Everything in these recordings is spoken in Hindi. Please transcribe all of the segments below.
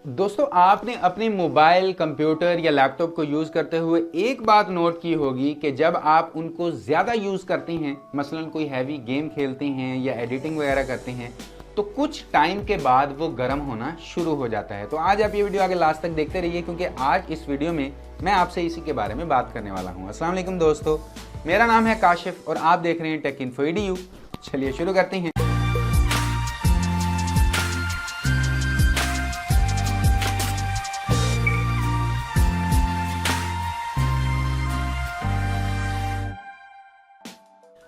दोस्तों आपने अपने मोबाइल, कंप्यूटर या लैपटॉप को यूज़ करते हुए एक बात नोट की होगी कि जब आप उनको ज़्यादा यूज़ करते हैं, मसलन कोई हैवी गेम खेलते हैं या एडिटिंग वगैरह करते हैं, तो कुछ टाइम के बाद वो गर्म होना शुरू हो जाता है। तो आज आप ये वीडियो आगे लास्ट तक देखते रहिए, क्योंकि आज इस वीडियो में मैं आपसे इसी के बारे में बात करने वाला हूँ। अस्सलाम वालेकुम दोस्तों, मेरा नाम है काशिफ और आप देख रहे हैं टेक इन्फो EDU। चलिए शुरू करते हैं।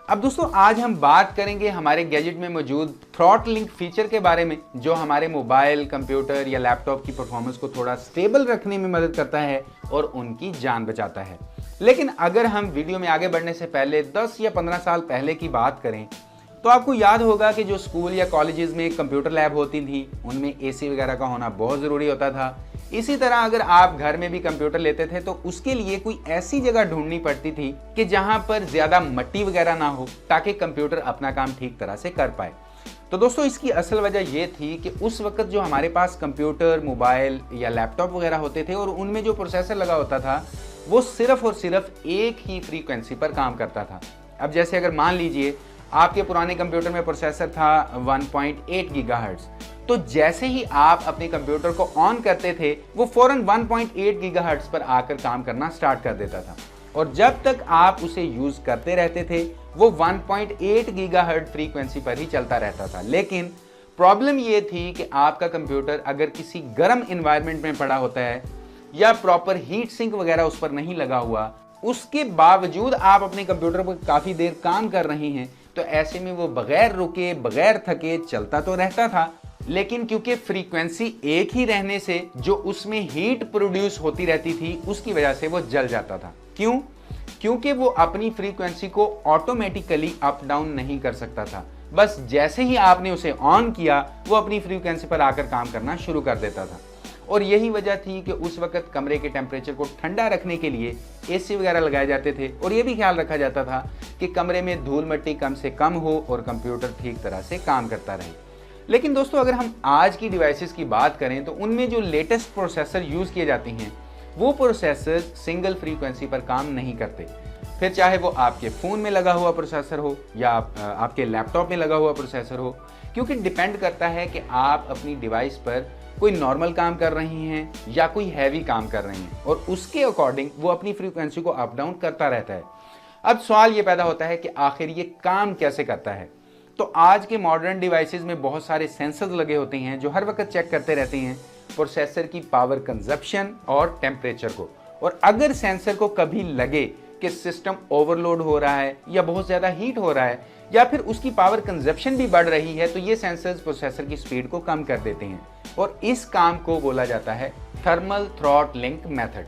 अब दोस्तों आज हम बात करेंगे हमारे गैजेट में मौजूद थ्रॉटलिंग फीचर के बारे में, जो हमारे मोबाइल, कंप्यूटर या लैपटॉप की परफॉर्मेंस को थोड़ा स्टेबल रखने में मदद करता है और उनकी जान बचाता है। लेकिन अगर हम वीडियो में आगे बढ़ने से पहले 10 या 15 साल पहले की बात करें तो आपको याद होगा कि जो स्कूल या कॉलेजेस में कंप्यूटर लैब होती थी उनमें AC वगैरह का होना बहुत ज़रूरी होता था। इसी तरह अगर आप घर में भी कंप्यूटर लेते थे तो उसके लिए कोई ऐसी जगह ढूंढनी पड़ती थी कि जहां पर ज़्यादा मट्टी वगैरह ना हो, ताकि कंप्यूटर अपना काम ठीक तरह से कर पाए। तो दोस्तों इसकी असल वजह यह थी कि उस वक्त जो हमारे पास कंप्यूटर, मोबाइल या लैपटॉप वगैरह होते थे और उनमें जो प्रोसेसर लगा होता था वो सिर्फ और सिर्फ एक ही फ्रीक्वेंसी पर काम करता था। अब जैसे अगर मान लीजिए आपके पुराने कंप्यूटर में प्रोसेसर था 1.8 गीगाहर्ट्ज़, तो जैसे ही आप अपने कंप्यूटर को ऑन करते थे वो फौरन 1.8 गीगाहर्ट्ज़ पर आकर काम करना स्टार्ट कर देता था, और जब तक आप उसे यूज करते रहते थे वो 1.8 गीगाहर्ट्ज़ फ्रीक्वेंसी पर ही चलता रहता था। लेकिन प्रॉब्लम ये थी कि आपका कंप्यूटर अगर किसी गर्म इन्वायरमेंट में पड़ा होता है या प्रॉपर हीट सिंक वगैरह उस पर नहीं लगा हुआ, उसके बावजूद आप अपने कंप्यूटर पर काफ़ी देर काम कर रहे हैं, तो ऐसे में वो बगैर रुके, बगैर थके चलता तो रहता था, लेकिन क्योंकि फ्रीक्वेंसी एक ही रहने से जो उसमें हीट प्रोड्यूस होती रहती थी उसकी वजह से वो जल जाता था। क्यों? क्योंकि वो अपनी फ्रीक्वेंसी को ऑटोमेटिकली अप डाउन नहीं कर सकता था। बस जैसे ही आपने उसे ऑन किया वो अपनी फ्रीक्वेंसी पर आकर काम करना शुरू कर देता था। और यही वजह थी कि उस वक्त कमरे के टेम्परेचर को ठंडा रखने के लिए AC वगैरह लगाए जाते थे, और ये भी ख्याल रखा जाता था कि कमरे में धूल मिट्टी कम से कम हो और कंप्यूटर ठीक तरह से काम करता रहे। लेकिन दोस्तों अगर हम आज की डिवाइसेस की बात करें तो उनमें जो लेटेस्ट प्रोसेसर यूज़ किए जाते हैं वो प्रोसेसर सिंगल फ्रीक्वेंसी पर काम नहीं करते। फिर चाहे वो आपके फ़ोन में लगा हुआ प्रोसेसर हो या आपके लैपटॉप में लगा हुआ प्रोसेसर हो, क्योंकि डिपेंड करता है कि आप अपनी डिवाइस पर कोई नॉर्मल काम कर रही हैं या कोई हैवी काम कर रही हैं, और उसके अकॉर्डिंग वो अपनी फ्रीक्वेंसी को अप डाउन करता रहता है। अब सवाल ये पैदा होता है कि आखिर ये काम कैसे करता है। तो आज के मॉडर्न डिवाइसेस में बहुत सारे सेंसर्स लगे होते हैं जो हर वक्त चेक करते रहते हैं प्रोसेसर की पावर कंजप्शन और टेम्परेचर को, और अगर सेंसर को कभी लगे कि सिस्टम ओवरलोड हो रहा है या बहुत ज़्यादा हीट हो रहा है या फिर उसकी पावर कंजप्शन भी बढ़ रही है, तो ये सेंसर्स प्रोसेसर की स्पीड को कम कर देते हैं, और इस काम को बोला जाता है थर्मल थ्रॉटलिंग मेथड।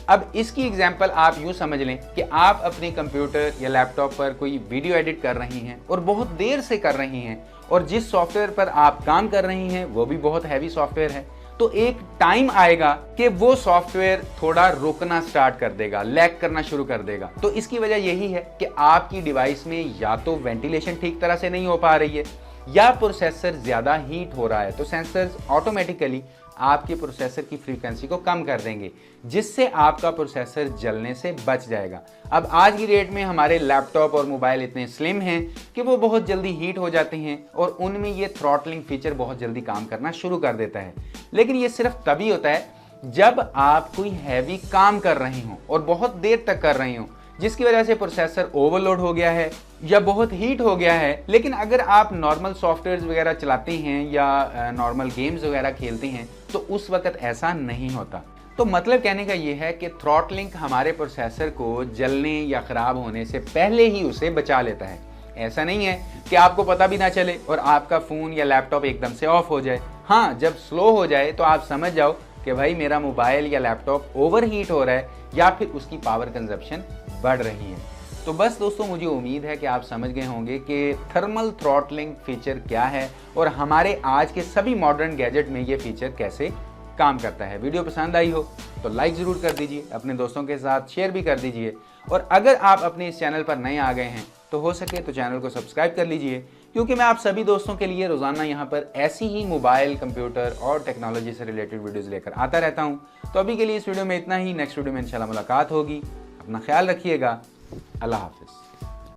अब इसकी एग्जांपल आप यूँ समझ लें कि आप अपने कंप्यूटर या लैपटॉप पर कोई वीडियो एडिट कर रही हैं और बहुत देर से कर रही हैं, और जिस सॉफ्टवेयर पर आप काम कर रही हैं वो भी बहुत हैवी सॉफ्टवेयर है, तो एक टाइम आएगा कि वो सॉफ्टवेयर थोड़ा रुकना स्टार्ट कर देगा, लैग करना शुरू कर देगा। तो इसकी वजह यही है कि आपकी डिवाइस में या तो वेंटिलेशन ठीक तरह से नहीं हो पा रही है या प्रोसेसर ज़्यादा हीट हो रहा है, तो सेंसर्स ऑटोमेटिकली आपके प्रोसेसर की फ्रीक्वेंसी को कम कर देंगे, जिससे आपका प्रोसेसर जलने से बच जाएगा। अब आज की डेट में हमारे लैपटॉप और मोबाइल इतने स्लिम हैं कि वो बहुत जल्दी हीट हो जाते हैं और उनमें ये थ्रॉटलिंग फीचर बहुत जल्दी काम करना शुरू कर देता है। लेकिन ये सिर्फ तभी होता है जब आप कोई हैवी काम कर रहे हों और बहुत देर तक कर रहे हों, जिसकी वजह से प्रोसेसर ओवरलोड हो गया है या बहुत हीट हो गया है। लेकिन अगर आप नॉर्मल सॉफ्टवेयर वगैरह चलाते हैं या नॉर्मल गेम्स वगैरह खेलते हैं तो उस वक्त ऐसा नहीं होता। तो मतलब कहने का ये है कि थ्रॉटलिंग हमारे प्रोसेसर को जलने या ख़राब होने से पहले ही उसे बचा लेता है। ऐसा नहीं है कि आपको पता भी ना चले और आपका फ़ोन या लैपटॉप एकदम से ऑफ हो जाए। हाँ, जब स्लो हो जाए तो आप समझ जाओ कि भाई मेरा मोबाइल या लैपटॉप ओवर हीट हो रहा है या फिर उसकी पावर कंजप्शन बढ़ रही है। तो बस दोस्तों मुझे उम्मीद है कि आप समझ गए होंगे कि थर्मल थ्रॉटलिंग फीचर क्या है और हमारे आज के सभी मॉडर्न गैजेट में ये फीचर कैसे काम करता है। वीडियो पसंद आई हो तो लाइक ज़रूर कर दीजिए, अपने दोस्तों के साथ शेयर भी कर दीजिए, और अगर आप अपने इस चैनल पर नए आ गए हैं तो हो सके तो चैनल को सब्सक्राइब कर लीजिए, क्योंकि मैं आप सभी दोस्तों के लिए रोज़ाना यहाँ पर ऐसी ही मोबाइल, कंप्यूटर और टेक्नोलॉजी से रिलेटेड वीडियोज़ लेकर आता रहता हूँ। तो अभी के लिए इस वीडियो में इतना ही। नेक्स्ट वीडियो में इंशाल्लाह मुलाकात होगी। अपना ख्याल रखिएगा। अल्लाह हाफिज़।